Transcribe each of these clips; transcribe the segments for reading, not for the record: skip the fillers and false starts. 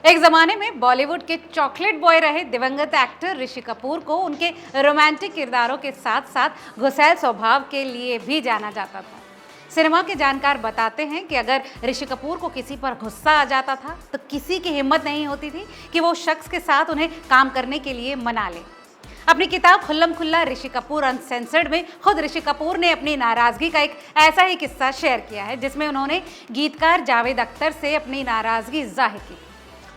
एक जमाने में बॉलीवुड के चॉकलेट बॉय रहे दिवंगत एक्टर ऋषि कपूर को उनके रोमांटिक किरदारों के साथ साथ गुस्सैल स्वभाव के लिए भी जाना जाता था। सिनेमा के जानकार बताते हैं कि अगर ऋषि कपूर को किसी पर गुस्सा आ जाता था तो किसी की हिम्मत नहीं होती थी कि वो शख्स के साथ उन्हें काम करने के लिए मना ले। अपनी किताब खुल्लम खुल्ला ऋषि कपूर अनसेंसर्ड में खुद ऋषि कपूर ने अपनी नाराजगी का एक ऐसा ही किस्सा शेयर किया है जिसमें उन्होंने गीतकार जावेद अख्तर से अपनी नाराजगी जाहिर की।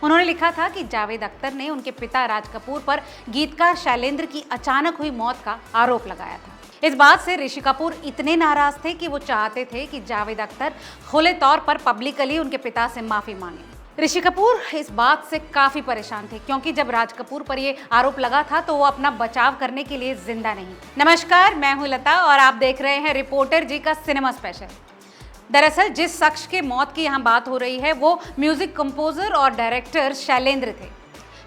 उन्होंने लिखा था कि जावेद अख्तर ने उनके पिता राज कपूर पर गीतकार शैलेंद्र की अचानक हुई मौत का आरोप लगाया था। इस बात से ऋषि कपूर इतने नाराज थे कि वो चाहते थे कि जावेद अख्तर खुले तौर पर पब्लिकली उनके पिता से माफी मांगे। ऋषि कपूर इस बात से काफी परेशान थे क्योंकि जब राज कपूर पर ये आरोप लगा था तो वो अपना बचाव करने के लिए जिंदा नहीं। नमस्कार, मैं हूं लता और आप देख रहे हैं रिपोर्टर जी का सिनेमा स्पेशल। दरअसल जिस शख्स के मौत की यहाँ बात हो रही है वो म्यूजिक कंपोजर और डायरेक्टर शैलेंद्र थे।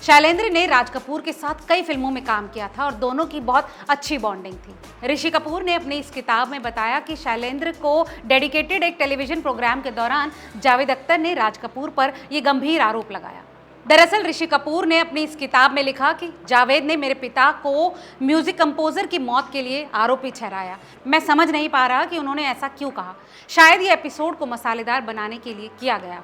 शैलेंद्र ने राज कपूर के साथ कई फिल्मों में काम किया था और दोनों की बहुत अच्छी बॉन्डिंग थी। ऋषि कपूर ने अपनी इस किताब में बताया कि शैलेंद्र को डेडिकेटेड एक टेलीविजन प्रोग्राम के दौरान जावेद अख्तर ने राज कपूर पर यह गंभीर आरोप लगाया। दरअसल ऋषि कपूर ने अपनी इस किताब में लिखा कि जावेद ने मेरे पिता को म्यूजिक कंपोजर की मौत के लिए आरोपी ठहराया। मैं समझ नहीं पा रहा कि उन्होंने ऐसा क्यों कहा। शायद ये एपिसोड को मसालेदार बनाने के लिए किया गया।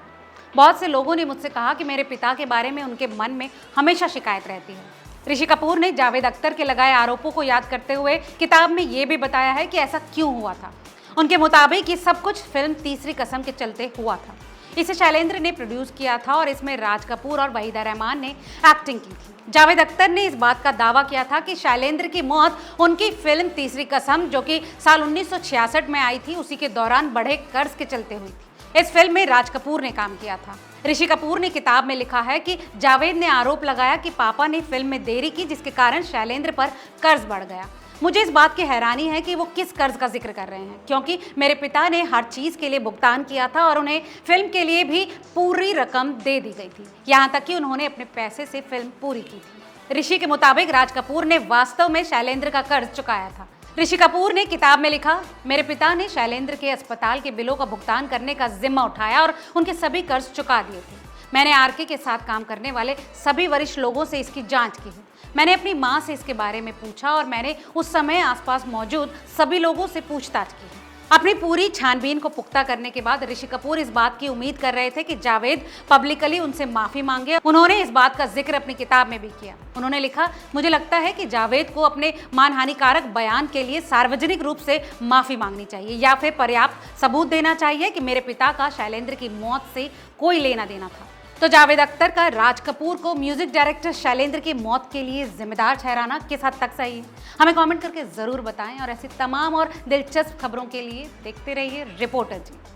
बहुत से लोगों ने मुझसे कहा कि मेरे पिता के बारे में उनके मन में हमेशा शिकायत रहती है। ऋषि कपूर ने जावेद अख्तर के लगाए आरोपों को याद करते हुए किताब में ये भी बताया है कि ऐसा क्यों हुआ था। उनके मुताबिक ये सब कुछ फिल्म तीसरी कसम के चलते हुआ था। इसे शैलेंद्र ने प्रोड्यूस किया था और इसमें राज कपूर और वहीदा रहमान ने एक्टिंग की थी। जावेद अख्तर ने इस बात का दावा किया था कि शैलेंद्र की मौत उनकी फिल्म तीसरी कसम जो कि साल 1966 में आई थी उसी के दौरान बढ़े कर्ज के चलते हुई थी। इस फिल्म में राज कपूर ने काम किया था। ऋषि कपूर ने किताब में लिखा है कि जावेद ने आरोप लगाया कि पापा ने फिल्म में देरी की जिसके कारण शैलेंद्र पर कर्ज बढ़ गया। मुझे इस बात की हैरानी है कि वो किस कर्ज का जिक्र कर रहे हैं क्योंकि मेरे पिता ने हर चीज़ के लिए भुगतान किया था और उन्हें फिल्म के लिए भी पूरी रकम दे दी गई थी, यहाँ तक कि उन्होंने अपने पैसे से फिल्म पूरी की थी। ऋषि के मुताबिक राज कपूर ने वास्तव में शैलेंद्र का कर्ज चुकाया था। ऋषि कपूर ने किताब में लिखा, मेरे पिता ने शैलेंद्र के अस्पताल के बिलों का भुगतान करने का जिम्मा उठाया और उनके सभी कर्ज चुका दिए थे। मैंने आरके के साथ काम करने वाले सभी वरिष्ठ लोगों से इसकी जांच की है। मैंने अपनी माँ से इसके बारे में पूछा और मैंने उस समय आसपास मौजूद सभी लोगों से पूछताछ की है। अपनी पूरी छानबीन को पुख्ता करने के बाद ऋषि कपूर इस बात की उम्मीद कर रहे थे कि जावेद पब्लिकली उनसे माफी मांगे। उन्होंने इस बात का जिक्र अपनी किताब में भी किया। उन्होंने लिखा, मुझे लगता है कि जावेद को अपने मानहानिकारक बयान के लिए सार्वजनिक रूप से माफी मांगनी चाहिए या फिर पर्याप्त सबूत देना चाहिए कि मेरे पिता का शैलेंद्र की मौत से कोई लेना देना था। तो जावेद अख्तर का राज कपूर को म्यूजिक डायरेक्टर शैलेंद्र की मौत के लिए जिम्मेदार ठहराना किस हद तक सही है, हमें कमेंट करके जरूर बताएं और ऐसी तमाम और दिलचस्प खबरों के लिए देखते रहिए रिपोर्टर जी।